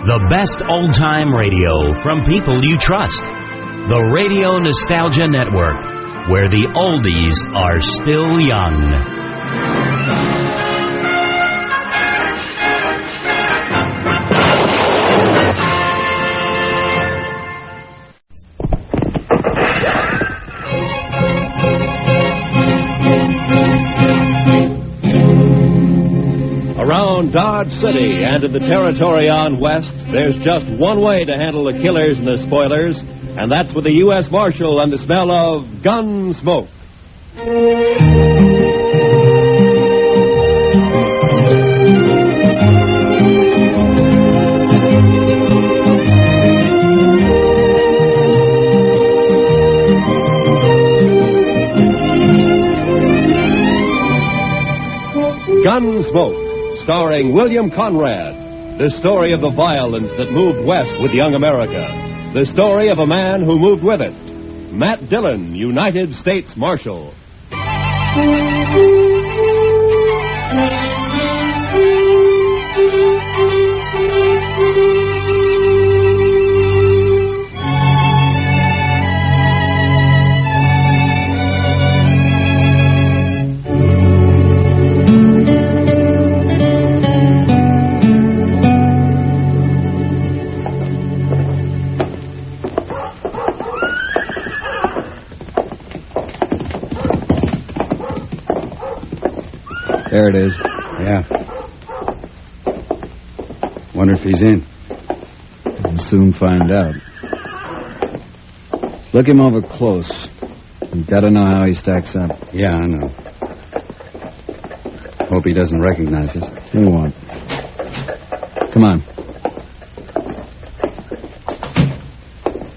The best old-time radio from people you trust. The Radio Nostalgia Network, where the oldies are still young. Around Dodge City and in the territory on west, there's just one way to handle the killers and the spoilers, and that's with the U.S. Marshal and the smell of Gunsmoke. Gunsmoke, starring William Conrad. The story of the violence that moved west with young America. The story of a man who moved with it. Matt Dillon, United States Marshal. There it is. Yeah. Wonder if he's in. We'll soon find out. Look him over close. You've got to know how he stacks up. Yeah, I know. Hope he doesn't recognize us. He won't. Come on.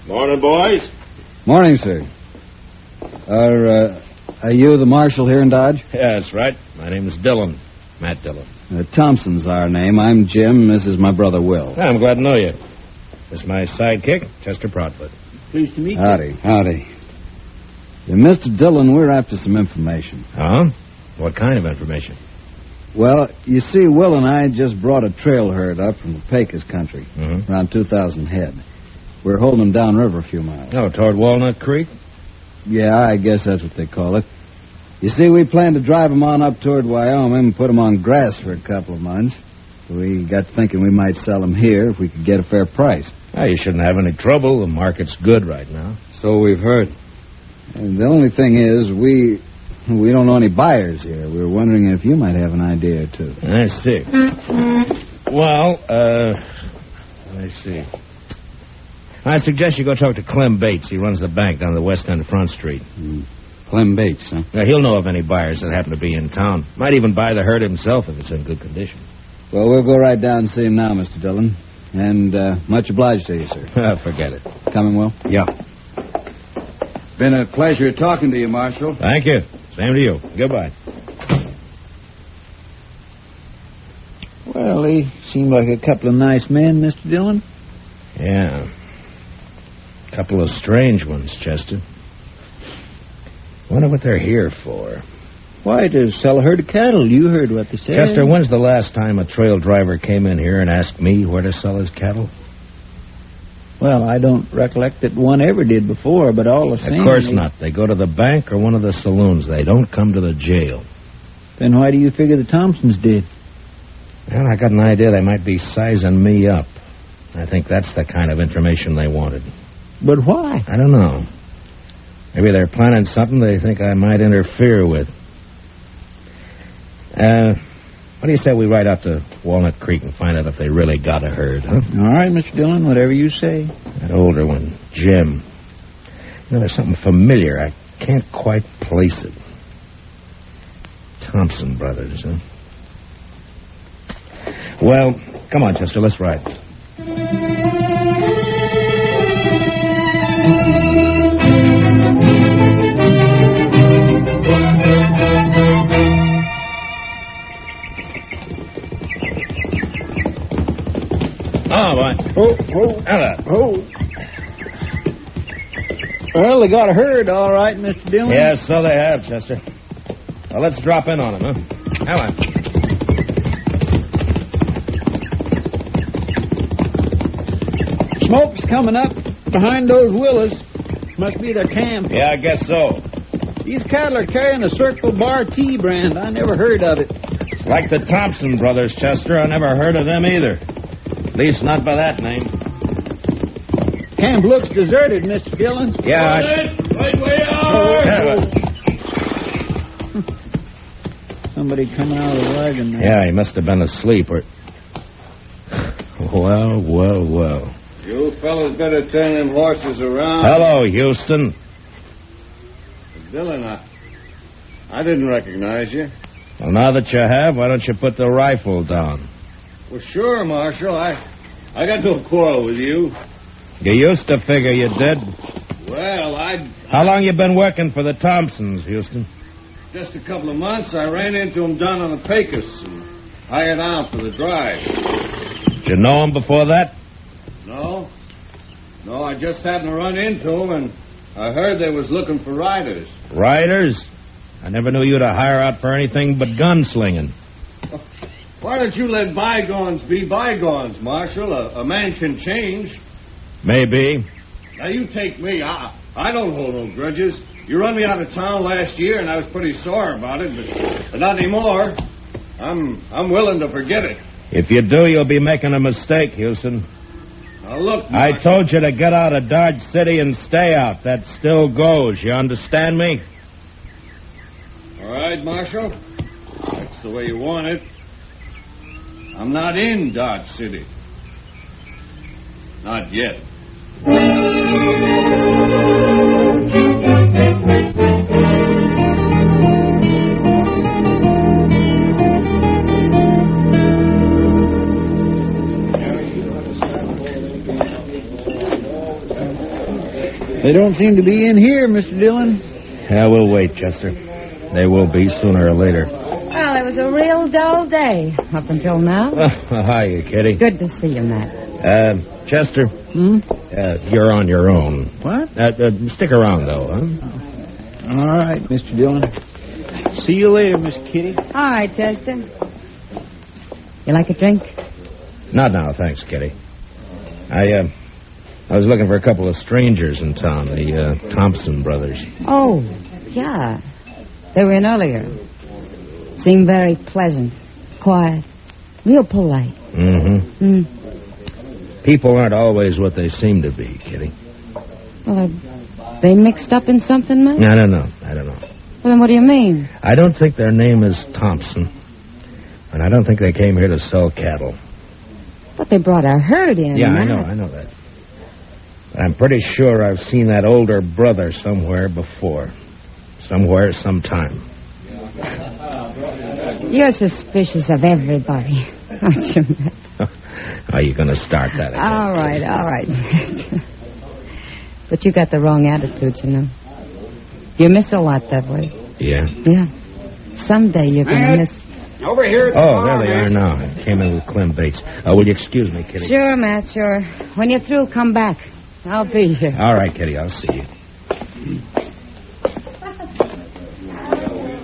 Morning, boys. Morning, sir. Are you the marshal here in Dodge? Yeah, that's right. My name is Dillon. Matt Dillon. Thompson's our name. I'm Jim. This is my brother, Will. Yeah, I'm glad to know you. This is my sidekick, Chester Proudfoot. Pleased to meet you. Howdy. Howdy. Yeah, Mr. Dillon, we're after some information. Huh? What kind of information? Well, you see, Will and I just brought a trail herd up from the Pecos country, around 2,000 head. We're holding them downriver a few miles. Oh, toward Walnut Creek? Yeah, I guess that's what they call it. You see, we plan to drive them on up toward Wyoming and put them on grass for a couple of months. We got thinking we might sell them here if we could get a fair price. Oh, you shouldn't have any trouble. The market's good right now. So we've heard. And the only thing is, we don't know any buyers here. We were wondering if you might have an idea or two. I see. Well, I see. I suggest you go talk to Clem Bates. He runs the bank down the west end of Front Street. Clem Bates, huh? Now, he'll know of any buyers that happen to be in town. Might even buy the herd himself if it's in good condition. Well, we'll go right down and see him now, Mr. Dillon. And much obliged to you, sir. Forget it. Coming, Will? Yeah. It's been a pleasure talking to you, Marshal. Thank you. Same to you. Goodbye. Well, they seem like a couple of nice men, Mr. Dillon. Yeah. Couple of strange ones, Chester. Wonder what they're here for. Why, to sell a herd of cattle. You heard what they said. Chester, when's the last time a trail driver came in here and asked me where to sell his cattle? Well, I don't recollect that one ever did before, but all the same... Of course not. They go to the bank or one of the saloons. They don't come to the jail. Then why do you figure the Thompsons did? Well, I got an idea they might be sizing me up. I think that's the kind of information they wanted. But why? I don't know. Maybe they're planning something they think I might interfere with. What do you say we ride out to Walnut Creek and find out if they really got a herd, huh? All right, Mr. Dillon, whatever you say. That older one, Jim. You know, there's something familiar. I can't quite place it. Thompson brothers, huh? Well, come on, Chester, let's ride. Oh, boy. Hello. Well, they got a herd, all right, Mr. Dillon. Yes, so they have, Chester. Well, let's drop in on them, huh? Come on. Smoke's coming up behind those willows. Must be their camp. Yeah, I guess so. These cattle are carrying a Circle Bar T brand. I never heard of it. It's like the Thompson brothers, Chester. I never heard of them either. At least not by that name. Camp looks deserted, Mr. Dillon. Yeah, Right way out! Somebody coming out of the wagon there. Yeah, he must have been asleep or... Well. You fellas better turn them horses around. Hello, Houston. Dillon, I didn't recognize you. Well, now that you have, why don't you put the rifle down? Well, sure, Marshal. I got no quarrel with you. You used to figure you did. Well, How long you been working for the Thompsons, Houston? just a couple of months, I ran into him down on the Pecos and hired out for the drive. Did you know him before that? No, I just happened to run into him, and I heard they was looking for riders. Riders? I never knew you to hire out for anything but gunslinging. Why don't you let bygones be bygones, Marshal? A man can change. Maybe. Now, you take me. I don't hold no grudges. You run me out of town last year, and I was pretty sore about it, but not anymore. I'm willing to forget it. If you do, you'll be making a mistake, Houston. Now, look, I Marshal. told you to get out of Dodge City and stay out. That still goes. You understand me? All right, Marshal. That's the way you want it. I'm not in Dodge City. Not yet. They don't seem to be in here, Mr. Dillon. Yeah, we'll wait, Chester. They will be sooner or later. Well, it was a real dull day up until now. Hiya, Kitty. Good to see you, Matt. Chester. You're on your own. What? Stick around, though, huh? All right, Mr. Dillon. See you later, Miss Kitty. All right, Chester. You like a drink? Not now, thanks, Kitty. I was looking for a couple of strangers in town, the Thompson brothers. Oh, yeah. They were in earlier. Seemed very pleasant, quiet, real polite. Mm-hmm. People aren't always what they seem to be, Kitty. Well, are they mixed up in something, Matt? I don't know. Well, then what do you mean? I don't think their name is Thompson, and I don't think they came here to sell cattle. But they brought a herd in, Yeah, Matt. I know that. But I'm pretty sure I've seen that older brother somewhere before. Somewhere, sometime. You're suspicious of everybody, aren't you, Matt? Are you going to start that again? All right. But you got the wrong attitude, you know. You miss a lot that way. Yeah? Yeah. Someday you're going to miss... Over here. Oh, there they are now. I came in with Clem Bates. Will you excuse me, Kitty? Sure, Matt, sure. When you're through, come back. I'll be here. All right, Kitty, I'll see you.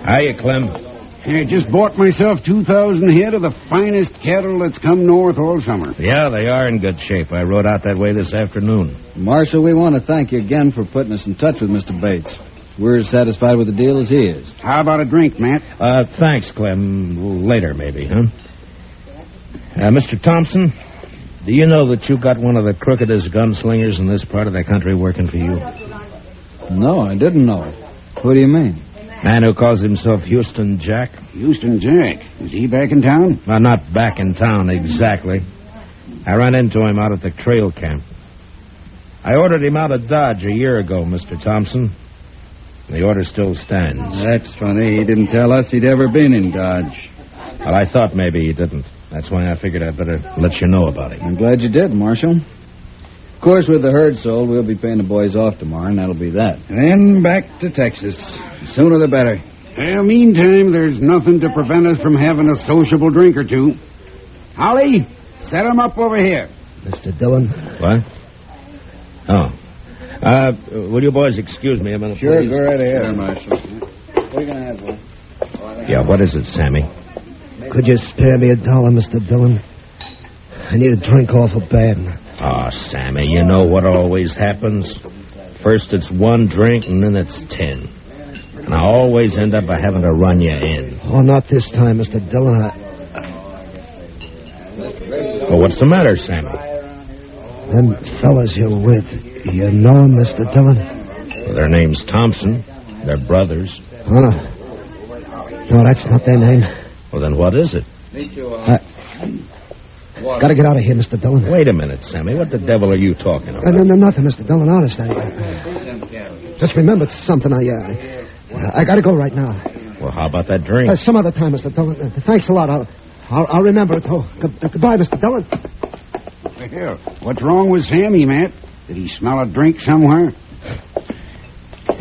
Hiya, Clem. I just bought myself 2,000 head of the finest cattle that's come north all summer. Yeah, they are in good shape. I rode out that way this afternoon. Marshal, we want to thank you again for putting us in touch with Mr. Bates. We're as satisfied with the deal as he is. How about a drink, Matt? Thanks, Clem. Later, maybe, huh? Mr. Thompson, do you know that you got one of the crookedest gunslingers in this part of the country working for you? No, I didn't know. What do you mean? Man who calls himself Houston Jack? Houston Jack. Is he back in town? Well, not back in town exactly. I ran into him out at the trail camp. I ordered him out of Dodge a year ago, Mr. Thompson. The order still stands. That's funny. He didn't tell us he'd ever been in Dodge. Well, I thought maybe he didn't. That's why I figured I'd better let you know about it. I'm glad you did, Marshal. Of course, with the herd sold, we'll be paying the boys off tomorrow, and that'll be that. Then back to Texas. The sooner the better. Well, meantime, there's nothing to prevent us from having a sociable drink or two. Holly, set 'em up over here. Mr. Dillon? What? Oh. Will you boys excuse me a minute, Sure, please? go right ahead, Marshal. What are you going to have, boy? Yeah, what is it, Sammy? Could you spare me $1, Mr. Dillon? I need a drink awful bad. Oh, Sammy, you know what always happens? First it's one drink, and then it's 10. And I always end up by having to run you in. Oh, not this time, Mr. Dillon. Well, what's the matter, Sammy? Them fellas you're with, you know them, Mr. Dillon? Well, their name's Thompson. They're brothers. Oh, no, that's not their name. Well, then what is it? Gotta get out of here, Mr. Dillon. Wait a minute, Sammy. What the devil are you talking about? No, nothing, Mr. Dillon. Honest, just remembered something. I gotta go right now. Well, how about that drink? Some other time, Mr. Dillon. Thanks a lot. I'll remember it. Oh, goodbye, Mr. Dillon. Here, what's wrong with Sammy, Matt? Did he smell a drink somewhere?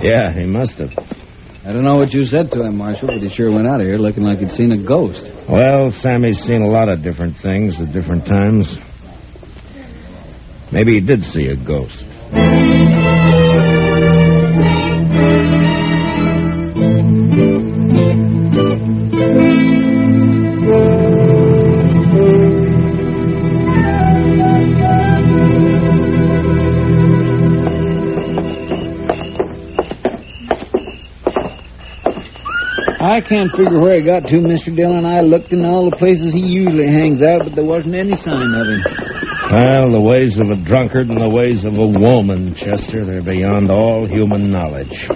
Yeah, he must have. I don't know what you said to him, Marshal, but he sure went out of here looking like he'd seen a ghost. Well, Sammy's seen a lot of different things at different times. Maybe he did see a ghost. I can't figure where he got to, Mr. Dillon. I looked in all the places he usually hangs out, but there wasn't any sign of him. Well, the ways of a drunkard and the ways of a woman, Chester, they're beyond all human knowledge.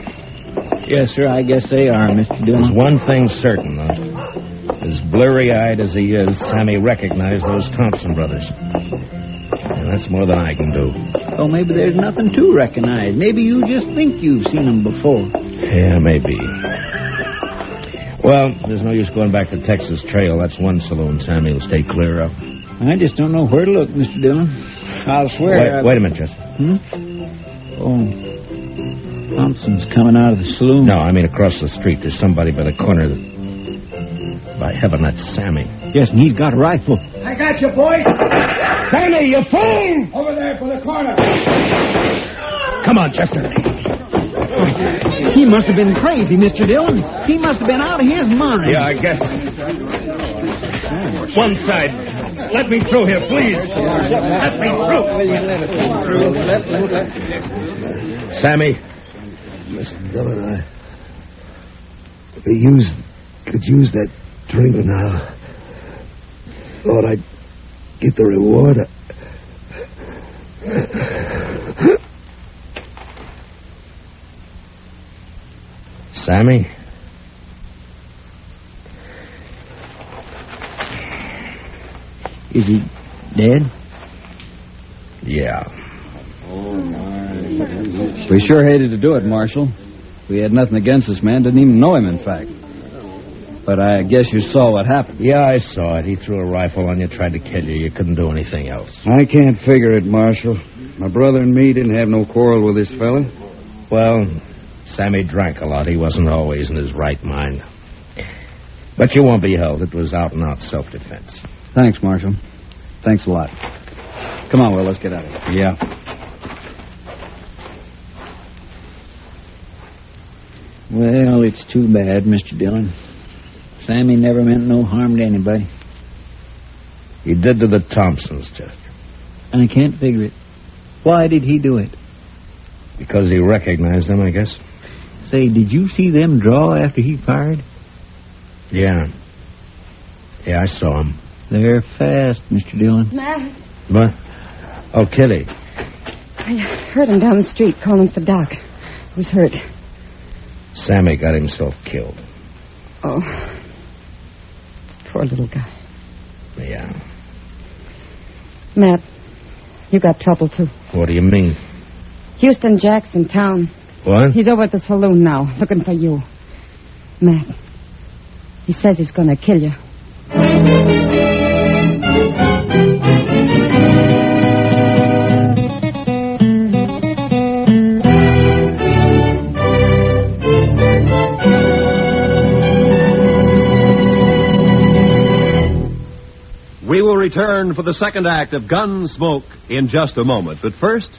Yes, sir, I guess they are, Mr. Dillon. There's one thing certain, though. As blurry-eyed as he is, Sammy recognized those Thompson brothers. And that's more than I can do. Oh, maybe there's nothing to recognize. Maybe you just think you've seen them before. Yeah, maybe. Well, there's no use going back to Texas Trail. That's one saloon Sammy will stay clear of. I just don't know where to look, Mr. Dillon. I'll swear... Wait a minute, Chester. Oh, Thompson's coming out of the saloon. No, I mean across the street. There's somebody by the corner that... By heaven, that's Sammy. Yes, and he's got a rifle. I got you, boys. Sammy, you fool! Over there for the corner. Come on, Chester. He must have been crazy, Mr. Dillon. He must have been out of his mind. Yeah, I guess. One side. Let me through here, please. Let me through. Sammy. Mr. Dillon, could use that drink now. Thought I'd get the reward. Sammy? Is he dead? Yeah. We sure hated to do it, Marshal. We had nothing against this man. Didn't even know him, in fact. But I guess you saw what happened. Yeah, I saw it. He threw a rifle on you, tried to kill you. You couldn't do anything else. I can't figure it, Marshal. My brother and me didn't have no quarrel with this fella. Well, Sammy drank a lot. He wasn't always in his right mind. But you won't be held. It was out-and-out self-defense. Thanks, Marshal. Thanks a lot. Come on, Will, let's get out of here. Yeah. Well, it's too bad, Mr. Dillon. Sammy never meant no harm to anybody. He did to the Thompsons, Chester. I can't figure it. Why did he do it? Because he recognized them, I guess. Say, did you see them draw after he fired? Yeah. Yeah, I saw him. They're fast, Mr. Dillon. Matt, What? Oh, Kitty. I heard him down the street calling for Doc. Who's hurt? Sammy got himself killed. Oh, poor little guy. Yeah. Matt, you got trouble, too. What do you mean? Houston Jack's in town. What? He's over at the saloon now, looking for you. Matt, he says he's going to kill you. We will return for the second act of Gunsmoke in just a moment. But first,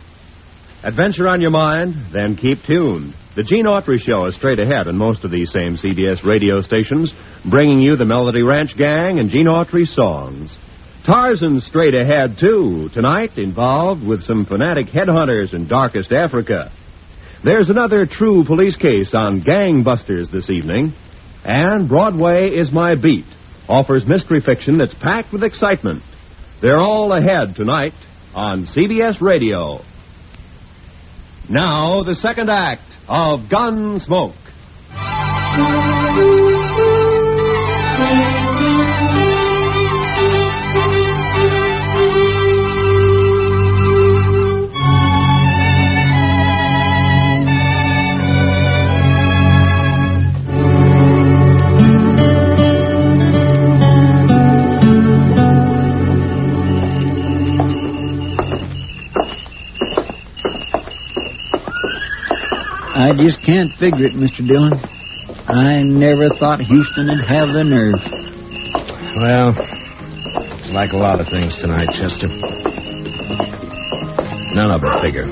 adventure on your mind, then keep tuned. The Gene Autry Show is straight ahead on most of these same CBS radio stations, bringing you the Melody Ranch Gang and Gene Autry songs. Tarzan's straight ahead, too, tonight, involved with some fanatic headhunters in darkest Africa. There's another true police case on gangbusters this evening. And Broadway is My Beat offers mystery fiction that's packed with excitement. They're all ahead tonight on CBS Radio. Now, the second act of Gunsmoke. I just can't figure it, Mr. Dillon. I never thought Houston would have the nerve. Well, it's like a lot of things tonight, Chester. None of it figure.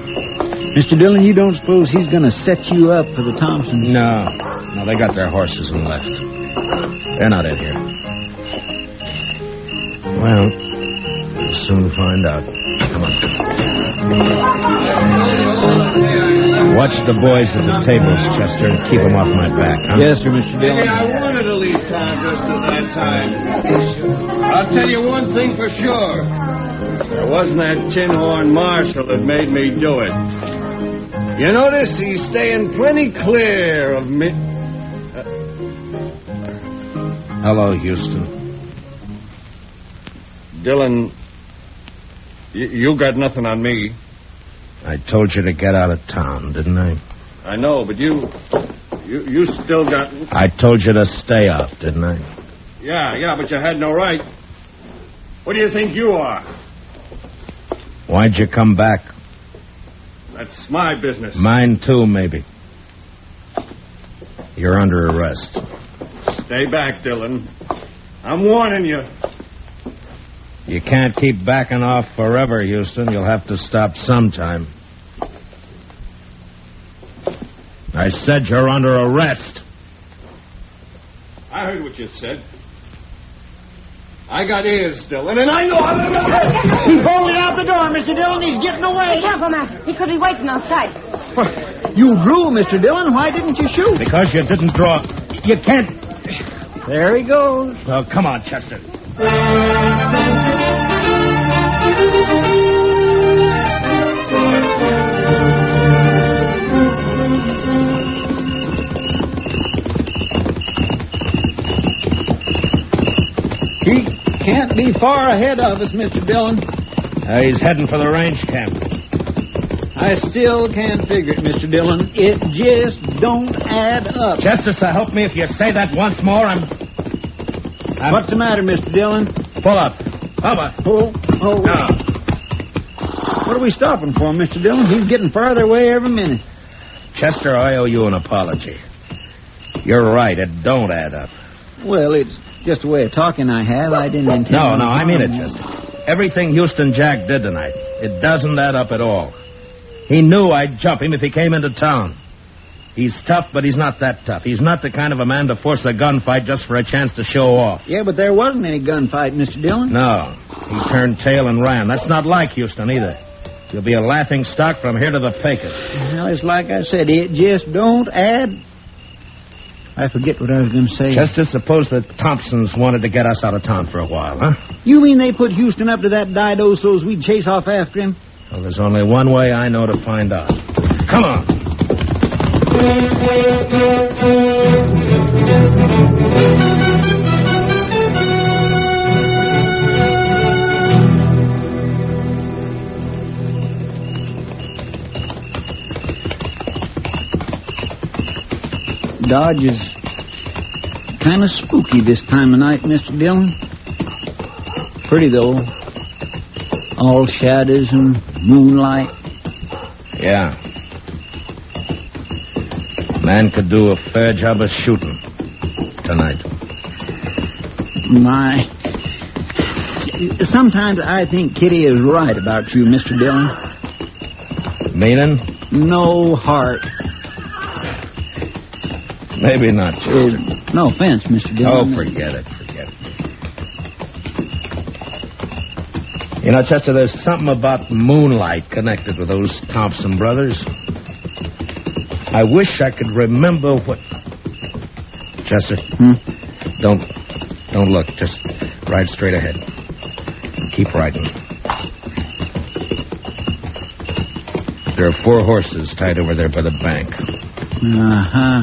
Mr. Dillon, you don't suppose he's going to set you up for the Thompsons? No, they got their horses and left. They're not in here. Well, we'll soon find out. Come on. Watch the boys at the tables, Chester, and keep them off my back, huh? Yes, sir, Mr. Dillon. Maybe I wanted to leave town just at that time. I'll tell you one thing for sure. It wasn't that tin horn marshal that made me do it. You notice he's staying plenty clear of me. Hello, Houston. Dillon, you got nothing on me. I told you to get out of town, didn't I? I know, but you still got... I told you to stay off, didn't I? Yeah, but you had no right. What do you think you are? Why'd you come back? That's my business. Mine, too, maybe. You're under arrest. Stay back, Dillon. I'm warning you. You can't keep backing off forever, Houston. You'll have to stop sometime. I said you're under arrest. I heard what you said. I got ears, Dillon, and I know how to... He's bolted out the door, Mr. Dillon. He's getting away. Be careful, Master. He could be waiting outside. You drew, Mr. Dillon. Why didn't you shoot? Because you didn't draw. You can't... There he goes. Oh, come on, Chester. He can't be far ahead of us, Mr. Dillon. He's heading for the range camp. I still can't figure it, Mr. Dillon. It just don't add up. Justice, help me if you say that once more. What's the matter, Mr. Dillon? Pull up. Come on. Oh. Now. What are we stopping for, Mr. Dillon? He's getting farther away every minute. Chester, I owe you an apology. You're right. It don't add up. Well, it's just a way of talking I have. I didn't intend... No, I mean it, Chester. Everything Houston Jack did tonight, it doesn't add up at all. He knew I'd jump him if he came into town. He's tough, but he's not that tough. He's not the kind of a man to force a gunfight just for a chance to show off. Yeah, but there wasn't any gunfight, Mr. Dillon. No. He turned tail and ran. That's not like Houston either. He'll be a laughing stock from here to the Pecos. Well, it's like I said, it just don't add... I forget what I was going to say. Chester, suppose the Thompsons wanted to get us out of town for a while, huh? You mean they put Houston up to that dido so's we'd chase off after him? Well, there's only one way I know to find out. Come on. Dodge is kind of spooky this time of night, Mr. Dillon. Pretty, though. All shadows and moonlight. Yeah. Man could do a fair job of shooting tonight. My. Sometimes I think Kitty is right about you, Mr. Dillon. Meaning? No heart. Maybe not, Chester. No offense, Mr. Dillon. Oh, forget it. You know, Chester, there's something about moonlight connected with those Thompson brothers. I wish I could remember what... Chester, don't look. Just ride straight ahead. Keep riding. There are 4 horses tied over there by the bank. Uh-huh.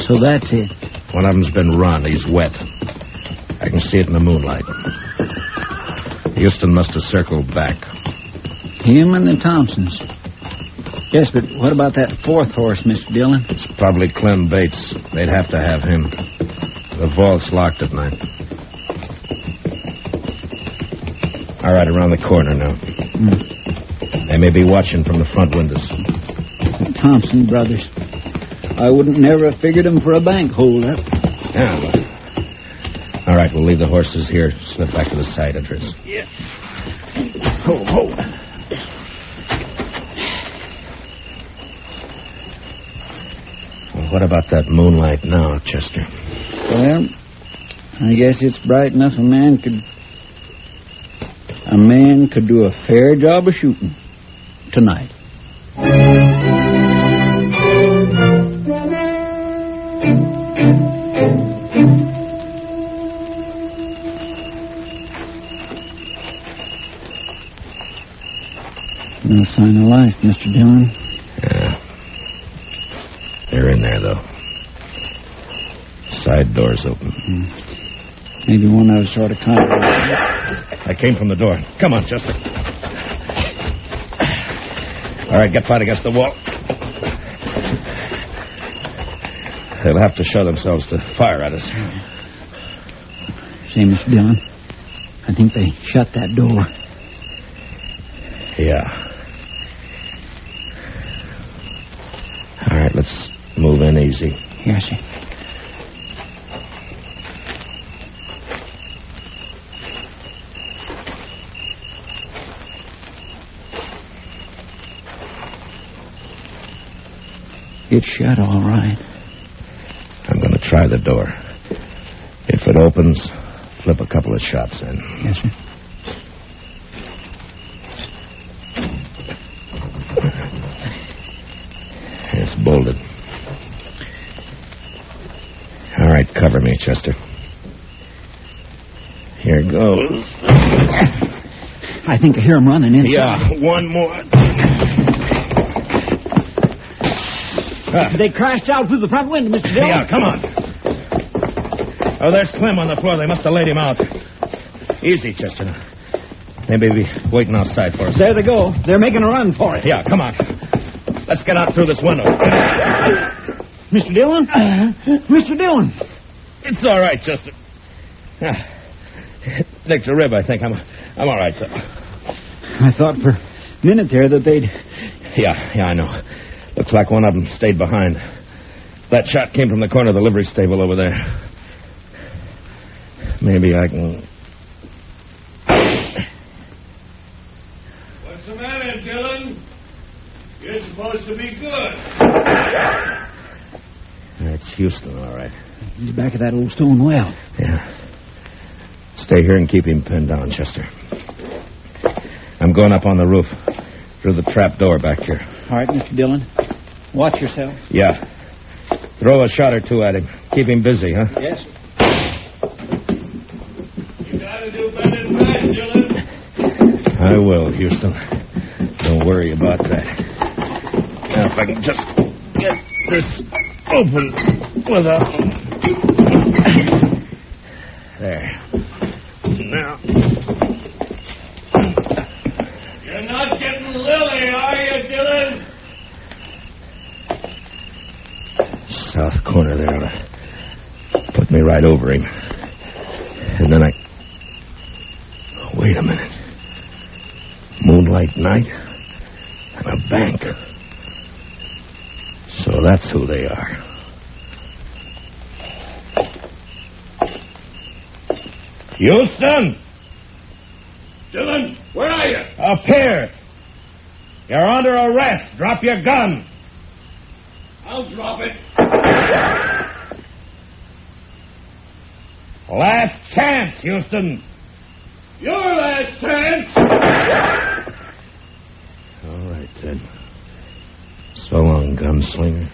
So that's it. One of them's been run. He's wet. I can see it in the moonlight. Houston must have circled back. Him and the Thompsons. Yes, but what about that 4th horse, Mr. Dillon? It's probably Clem Bates. They'd have to have him. The vault's locked at night. All right, around the corner now. They may be watching from the front windows. The Thompson brothers. I wouldn't never have figured them for a bank holdup. Yeah, well. All right, we'll leave the horses here. Slip back to the side entrance. Yeah. Ho. Well, what about that moonlight now, Chester? Well, I guess it's bright enough a man could do a fair job of shooting tonight. No sign of life, Mr. Dillon. Yeah. They're in there, though. Side door's open. Maybe one of us ought to contact. I came from the door. Come on, Chester. All right, get flat against the wall. They'll have to show themselves to fire at us. Say, Mr. Dillon, I think they shut that door. Yeah. All right, let's move in easy. Yes, sir. It's shut all right. I'm going to try the door. If it opens, flip a couple of shots in. Yes, sir. It's bolted. All right, cover me, Chester. Here goes. I think I hear him running in. Yeah, one more. They crashed out through the front window, Mr. Dillon. Yeah, come on. Oh, there's Clem on the floor. They must have laid him out. Easy, Chester. They may be waiting outside for us. There they go. They're making a run for it. Yeah, come on. Let's get out through this window. Mr. Dillon? Mr. Dillon! It's all right, Chester. Nicked a rib, I think. I'm all right, though. I thought for a minute there that they'd... Yeah, I know. Looks like one of them stayed behind. That shot came from the corner of the livery stable over there. Maybe I can... What's the matter, Dillon? You're supposed to be good. It's Houston, all right. He's back of that old stone well. Yeah. Stay here and keep him pinned down, Chester. I'm going up on the roof. Through the trap door back here. All right, Mr. Dillon. Watch yourself. Yeah. Throw a shot or two at him. Keep him busy, huh? Yes. You gotta do better than that, Dillon. I will, Houston. Don't worry about that. Now, if I can just get this open without... There. Now... You're not getting Lily, are you, Dillon? South corner there ought to put me right over him. And then I... Wait a minute. Moonlight night and a bank. So that's who they are. Houston! Dillon, where are you? Up here. You're under arrest. Drop your gun. I'll drop it. Last chance, Houston. Your last chance. All right, then. So long, gunslinger.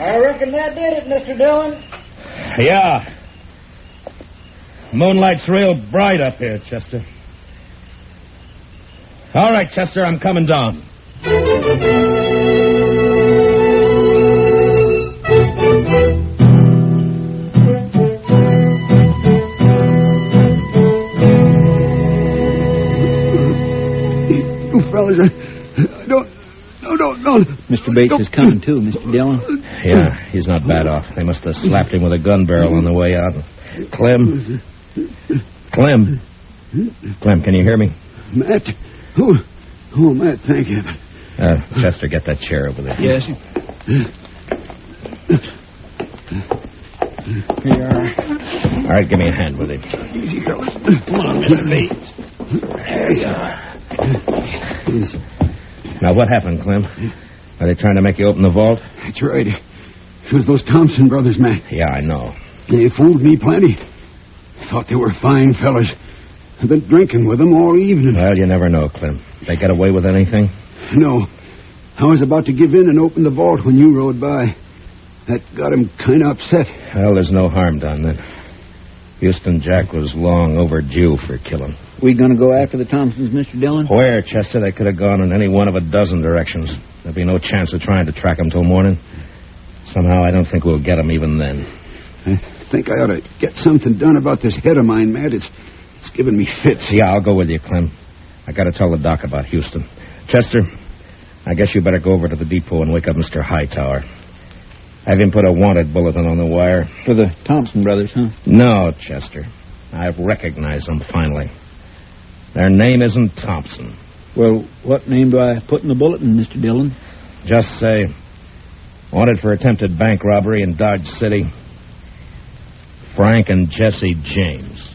I reckon that did it, Mr. Dillon. Yeah. Moonlight's real bright up here, Chester. All right, Chester, I'm coming down. You fellas, don't. Mr. Bates is coming, too, Mr. Dillon. Yeah, he's not bad off. They must have slapped him with a gun barrel on the way out. Clem, can you hear me? Matt? Oh, Matt, thank you. Chester, get that chair over there. Yes. Here you are. All right, give me a hand with him. Easy, fellas. Come on, Mr. Bates. There you are. Now, what happened, Clem? Are they trying to make you open the vault? That's right. It was those Thompson brothers, Matt. Yeah, I know. They fooled me plenty. Thought they were fine fellas. I've been drinking with them all evening. Well, you never know, Clem. They get away with anything? No. I was about to give in and open the vault when you rode by. That got him kind of upset. Well, there's no harm done then. Houston Jack was long overdue for killing. We gonna go after the Thompsons, Mr. Dillon? Where, Chester? They could have gone in any one of a dozen directions. There'd be no chance of trying to track them till morning. Somehow, I don't think we'll get them even then. I think I ought to get something done about this head of mine, Matt. It's giving me fits. Yeah, I'll go with you, Clem. I got to tell the doc about Houston. Chester, I guess you better go over to the depot and wake up Mr. Hightower. Have him put a wanted bulletin on the wire. For the Thompson brothers, huh? No, Chester. I've recognized them finally. Their name isn't Thompson. Well, what name do I put in the bulletin, Mr. Dillon? Just say, wanted for attempted bank robbery in Dodge City, Frank and Jesse James.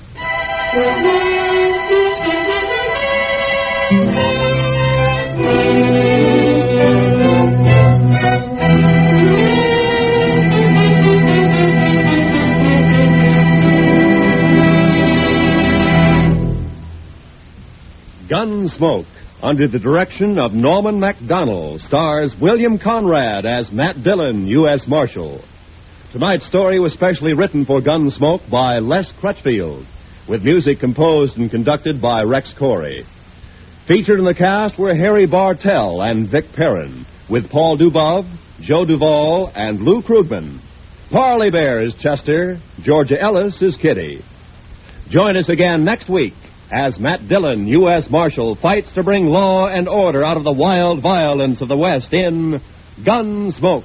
Gunsmoke, under the direction of Norman MacDonald, stars William Conrad as Matt Dillon, U.S. Marshal. Tonight's story was specially written for Gunsmoke by Les Crutchfield, with music composed and conducted by Rex Corey. Featured in the cast were Harry Bartell and Vic Perrin, with Paul Dubov, Joe Duvall, and Lou Krugman. Parley Bear is Chester, Georgia Ellis is Kitty. Join us again next week as Matt Dillon, U.S. Marshal, fights to bring law and order out of the wild violence of the West in Gunsmoke.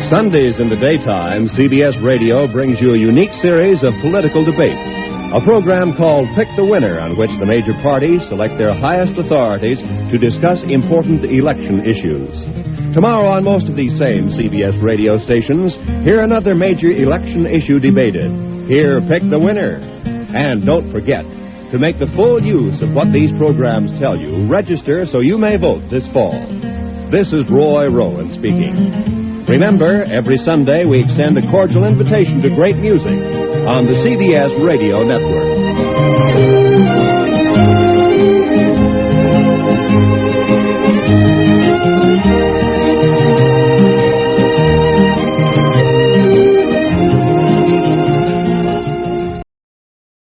Sundays in the daytime, CBS Radio brings you a unique series of political debates. A program called Pick the Winner, on which the major parties select their highest authorities to discuss important election issues. Tomorrow on most of these same CBS radio stations, hear another major election issue debated. Hear Pick the Winner. And don't forget, to make the full use of what these programs tell you, register so you may vote this fall. This is Roy Rowan speaking. Remember, every Sunday we extend a cordial invitation to great music on the CBS Radio Network.